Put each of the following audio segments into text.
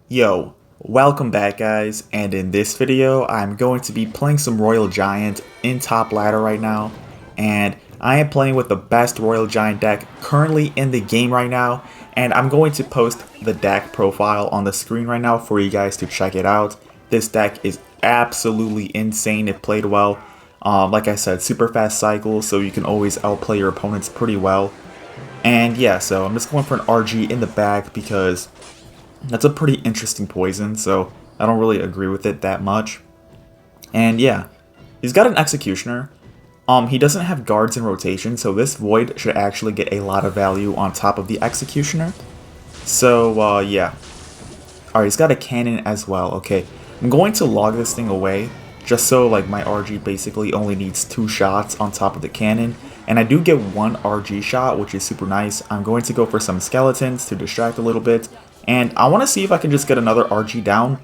Yo, welcome back guys, and in this video I'm going to be playing some Royal Giant in top ladder right now, and I am playing with the best Royal Giant deck currently in the game right now, and I'm going to post the deck profile on the screen right now for you guys to check it out. This deck is absolutely insane if played well. Like I said, super fast cycles, so you can always outplay your opponents pretty well. And yeah, so I'm just going for an RG in the back because that's a pretty interesting poison, so I don't really agree with it that much. And yeah, he's got an Executioner. He doesn't have guards in rotation, so this Void should actually get a lot of value on top of the Executioner. So yeah. Alright, he's got a cannon as well. Okay, I'm going to log this thing away, just so like my RG basically only needs 2 shots on top of the cannon. And I do get 1 RG shot, which is super nice. I'm going to go for some skeletons to distract a little bit. And I want to see if I can just get another RG down,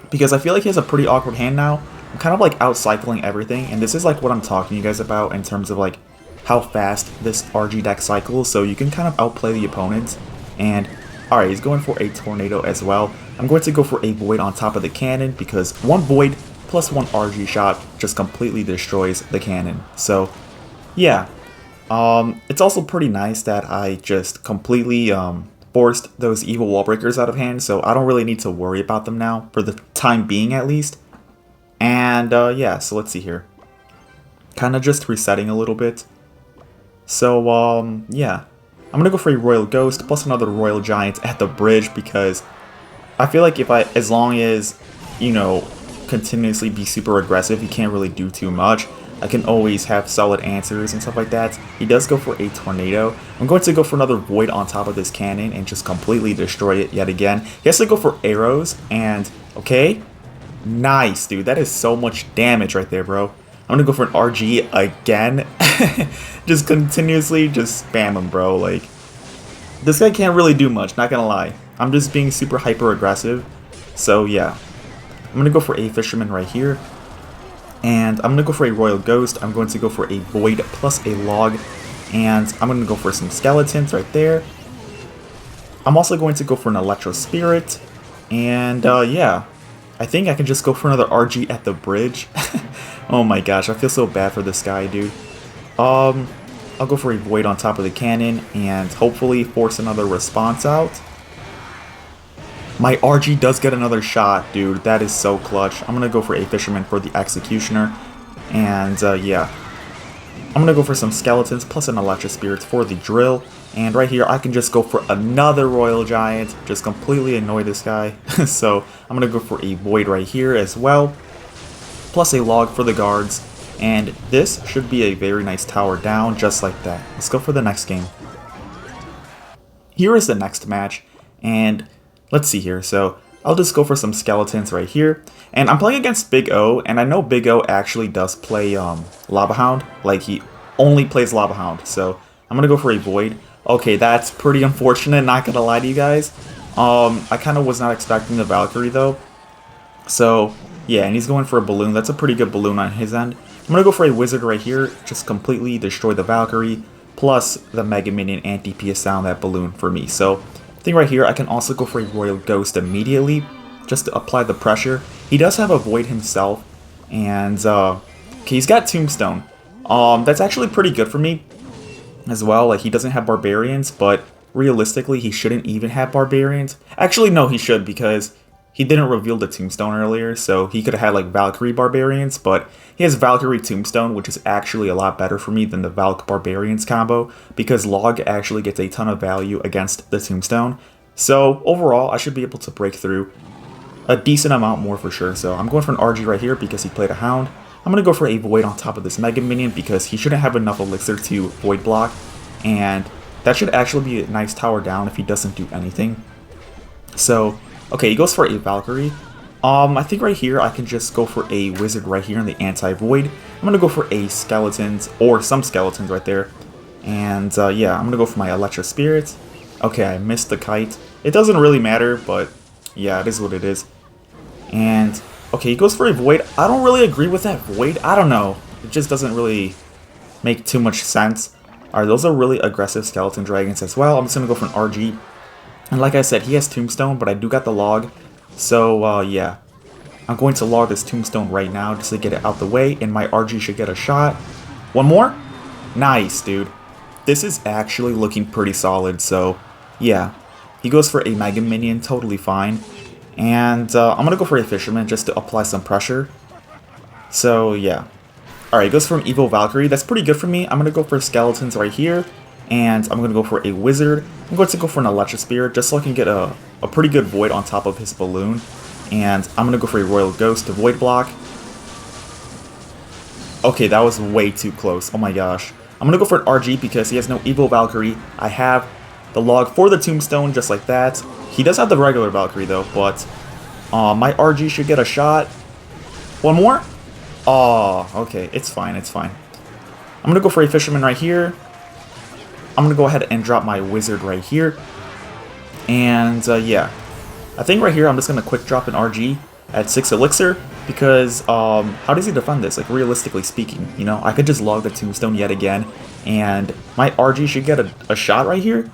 because I feel like he has a pretty awkward hand now. I'm kind of like out-cycling everything, and this is like what I'm talking to you guys about in terms of like how fast this RG deck cycles, so you can kind of outplay the opponent. And alright, he's going for a Tornado as well. I'm going to go for a Void on top of the cannon, because 1 Void plus 1 RG shot just completely destroys the cannon. So yeah, it's also pretty nice that I just completely forced those evil wall breakers out of hand, so I don't really need to worry about them now, for the time being at least. And yeah, so let's see here. Kind of just resetting a little bit. So yeah, I'm gonna go for a Royal Ghost plus another Royal Giant at the bridge, because I feel like as long as, you know, continuously be super aggressive, you can't really do too much. I can always have solid answers and stuff like that. He does go for a Tornado. I'm going to go for another Void on top of this cannon and just completely destroy it yet again. He has to go for arrows, and okay, nice, dude. That is so much damage right there, bro. I'm gonna go for an RG again. Just continuously just spam him, bro. Like, this guy can't really do much, not gonna lie. I'm just being super hyper aggressive. So yeah, I'm gonna go for a Fisherman right here. And I'm going to go for a Royal Ghost. I'm going to go for a Void plus a Log. And I'm going to go for some Skeletons right there. I'm also going to go for an Electro Spirit. And yeah, I think I can just go for another RG at the bridge. Oh my gosh, I feel so bad for this guy, dude. I'll go for a Void on top of the cannon and hopefully force another response out. My RG does get another shot, dude. That is so clutch. I'm going to go for a Fisherman for the Executioner. And yeah, I'm going to go for some Skeletons plus an Electro Spirit for the Drill. And right here, I can just go for another Royal Giant. Just completely annoy this guy. So I'm going to go for a Void right here as well. Plus a Log for the guards. And this should be a very nice tower down, just like that. Let's go for the next game. Here is the next match. And let's see here, so I'll just go for some Skeletons right here. And I'm playing against Big O, and I know Big O actually does play Lava Hound. Like, he only plays Lava Hound, so I'm gonna go for a Void. Okay, that's pretty unfortunate, not gonna lie to you guys. I kind of was not expecting the Valkyrie though. So yeah, and he's going for a Balloon. That's a pretty good Balloon on his end. I'm gonna go for a Wizard right here, just completely destroy the Valkyrie, plus the Mega Minion and DPS down that Balloon for me. So I think right here I can also go for a Royal Ghost immediately, just to apply the pressure. He does have a Void himself, and okay, he's got Tombstone. That's actually pretty good for me as well. Like, he doesn't have Barbarians, but realistically he shouldn't even have Barbarians. Actually, no, he should, because he didn't reveal the Tombstone earlier, so he could have had like Valkyrie Barbarians, but he has Valkyrie Tombstone, which is actually a lot better for me than the Valk Barbarians combo, because Log actually gets a ton of value against the Tombstone. So overall, I should be able to break through a decent amount more for sure. So I'm going for an RG right here because he played a Hound. I'm going to go for a Void on top of this Mega Minion because he shouldn't have enough Elixir to Void block, and that should actually be a nice tower down if he doesn't do anything. So okay, he goes for a Valkyrie. I think right here I can just go for a Wizard right here in the anti-Void. I'm going to go for a Skeletons, or some Skeletons right there. And yeah, I'm going to go for my Electro Spirit. Okay, I missed the Kite. It doesn't really matter, but yeah, it is what it is. And okay, he goes for a Void. I don't really agree with that Void. I don't know. It just doesn't really make too much sense. Alright, those are really aggressive Skeleton Dragons as well. I'm just going to go for an RG. And like I said, he has Tombstone, but I do got the log. So, yeah. I'm going to log this Tombstone right now just to get it out the way, and my RG should get a shot. One more? Nice, dude. This is actually looking pretty solid, so yeah. He goes for a Mega Minion, totally fine. And I'm going to go for a Fisherman just to apply some pressure. So, yeah. Alright, he goes for an Evo Valkyrie. That's pretty good for me. I'm going to go for Skeletons right here. And I'm going to go for a Wizard. I'm going to go for an Electro Spirit just so I can get a pretty good Void on top of his Balloon. And I'm going to go for a Royal Ghost to Void block. Okay, that was way too close. Oh my gosh. I'm going to go for an RG because he has no Evo Valkyrie. I have the log for the Tombstone just like that. He does have the regular Valkyrie though, but my RG should get a shot. One more? Oh, okay. It's fine. It's fine. I'm going to go for a Fisherman right here. I'm going to go ahead and drop my Wizard right here. And yeah. I think right here I'm just going to quick drop an RG at 6 Elixir. Because how does he defend this? Like, realistically speaking, you know? I could just log the Tombstone yet again. And my RG should get a shot right here.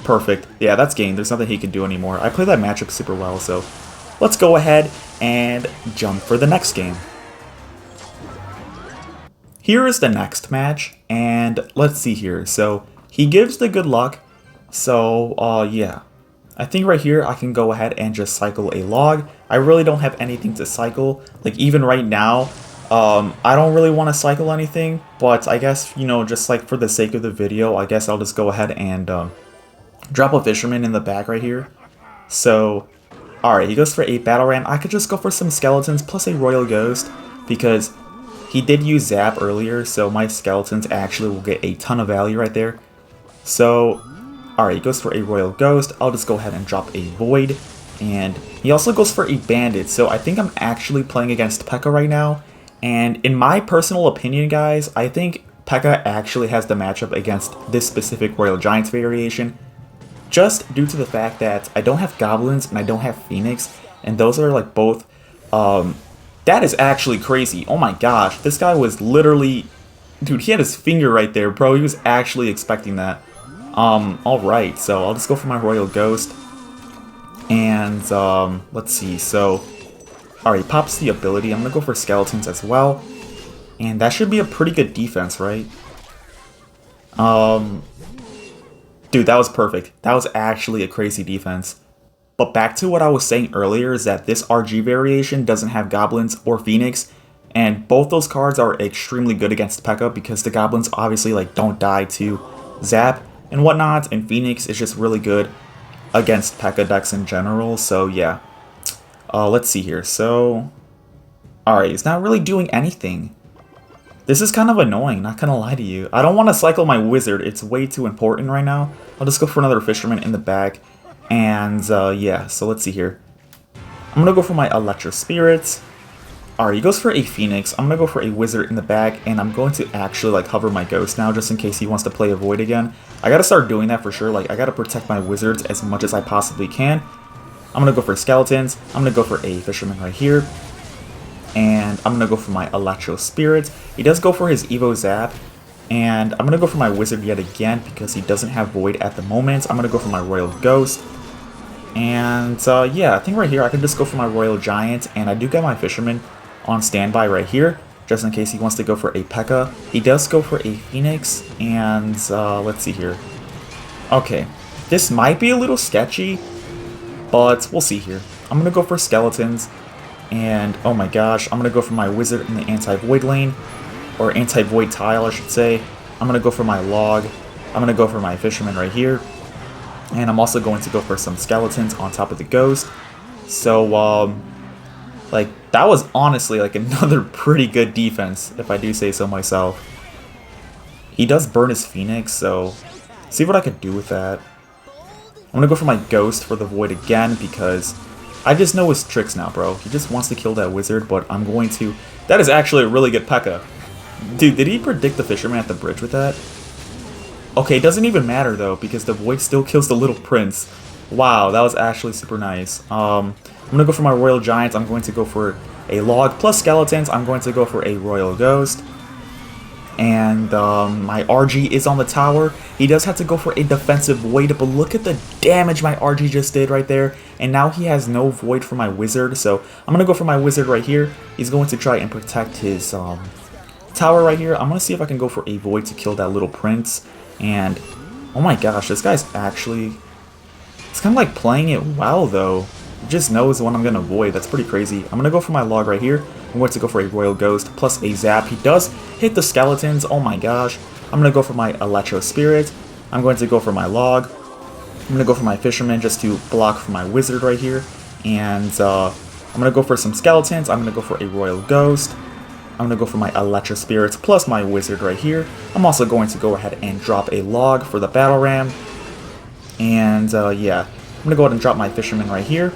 Perfect. Yeah, that's game. There's nothing he can do anymore. I play that matchup super well, so let's go ahead and jump for the next game. Here is the next match, and let's see here. So he gives the good luck. So yeah, I think right here I can go ahead and just cycle a log. I really don't have anything to cycle. Like, even right now, I don't really want to cycle anything, but I guess, you know, just like for the sake of the video, I guess I'll just go ahead and drop a Fisherman in the back right here. So, alright, he goes for a Battle Ram. I could just go for some Skeletons plus a Royal Ghost, because he did use Zap earlier, so my Skeletons actually will get a ton of value right there. So, alright, he goes for a Royal Ghost. I'll just go ahead and drop a Void. And he also goes for a Bandit, so I think I'm actually playing against Pekka right now. And in my personal opinion, guys, I think Pekka actually has the matchup against this specific Royal Giants variation. Just due to the fact that I don't have Goblins and I don't have Phoenix. And those are like both... that is actually crazy. Oh my gosh, this guy was literally... Dude, he had his finger right there, bro. He was actually expecting that. Alright, so I'll just go for my Royal Ghost. And, let's see, so... Alright, pops the ability. I'm gonna go for Skeletons as well. And that should be a pretty good defense, right? Dude, that was perfect. That was actually a crazy defense. But back to what I was saying earlier is that this RG variation doesn't have Goblins or Phoenix. And both those cards are extremely good against Pekka because the Goblins obviously like don't die to Zap and whatnot. And Phoenix is just really good against Pekka decks in general. So yeah. Let's see here. So, alright, he's not really doing anything. This is kind of annoying, not gonna lie to you. I don't want to cycle my Wizard. It's way too important right now. I'll just go for another Fisherman in the back. And, yeah, so let's see here. I'm gonna go for my Electro Spirits. Alright, he goes for a Phoenix. I'm gonna go for a Wizard in the back, and I'm going to actually, like, hover my Ghost now, just in case he wants to play a Void again. I gotta start doing that for sure. Like, I gotta protect my Wizards as much as I possibly can. I'm gonna go for Skeletons. I'm gonna go for a Fisherman right here. And I'm gonna go for my Electro Spirits. He does go for his Evo Zap. And I'm gonna go for my Wizard yet again because he doesn't have Void at the moment. I'm gonna go for my Royal Ghost. And yeah, I think right here I can just go for my Royal Giant. And I do get my Fisherman on standby right here, just in case he wants to go for a Pekka. He does go for a Phoenix. And let's see here. Okay, this might be a little sketchy, but we'll see here. I'm gonna go for Skeletons. And, oh my gosh, I'm going to go for my Wizard in the anti-Void lane. Or anti-Void tile, I should say. I'm going to go for my Log. I'm going to go for my Fisherman right here. And I'm also going to go for some Skeletons on top of the Ghost. So, like, that was honestly, like, another pretty good defense, if I do say so myself. He does burn his Phoenix, so see what I could do with that. I'm going to go for my Ghost for the Void again, because I just know his tricks now, bro. He just wants to kill that Wizard, but I'm going to... That is actually a really good Pekka. Dude, did he predict the Fisherman at the bridge with that? Okay, it doesn't even matter, though, because the Void still kills the Little Prince. Wow, that was actually super nice. I'm going to go for my Royal Giants. I'm going to go for a Log plus Skeletons. I'm going to go for a Royal Ghost. And my RG is on the tower. He does have to go for a defensive void, but look at the damage my RG just did right there. And now he has no void for my wizard, so I'm going to go for my wizard right here. He's going to try and protect his tower right here. I'm going to see if I can go for a void to kill that little prince. And oh my gosh, this guy's actually... It's kind of like playing it well, though. He just knows when I'm going to void. That's pretty crazy. I'm going to go for my log right here. I'm going to go for a Royal Ghost plus a Zap. He does hit the skeletons. Oh my gosh. I'm going to go for my Electro Spirit. I'm going to go for my log. I'm going to go for my Fisherman just to block for my Wizard right here. And I'm going to go for some skeletons. I'm going to go for a Royal Ghost. I'm going to go for my Electro Spirit plus my Wizard right here. I'm also going to go ahead and drop a log for the Battle Ram. And yeah, I'm going to go ahead and drop my Fisherman right here.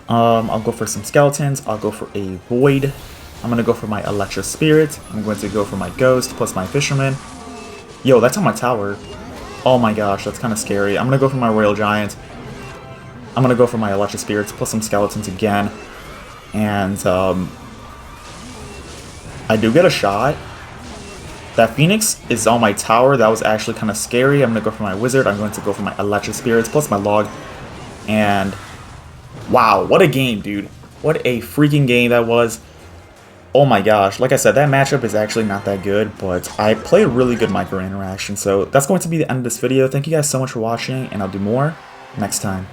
I'll go for some skeletons. I'll go for a void. I'm going to go for my Electro Spirit. I'm going to go for my Ghost plus my Fisherman. Yo, that's on my tower. Oh my gosh, that's kind of scary. I'm going to go for my Royal Giant. I'm going to go for my Electro Spirits plus some skeletons again. And I do get a shot. That Phoenix is on my tower. That was actually kind of scary. I'm going to go for my Wizard. I'm going to go for my Electro Spirits plus my log. And wow, what a game, dude. What a freaking game that was. Oh my gosh. Like I said, that matchup is actually not that good, but I played really good micro interaction. So that's going to be the end of this video. Thank you guys so much for watching, and I'll do more next time.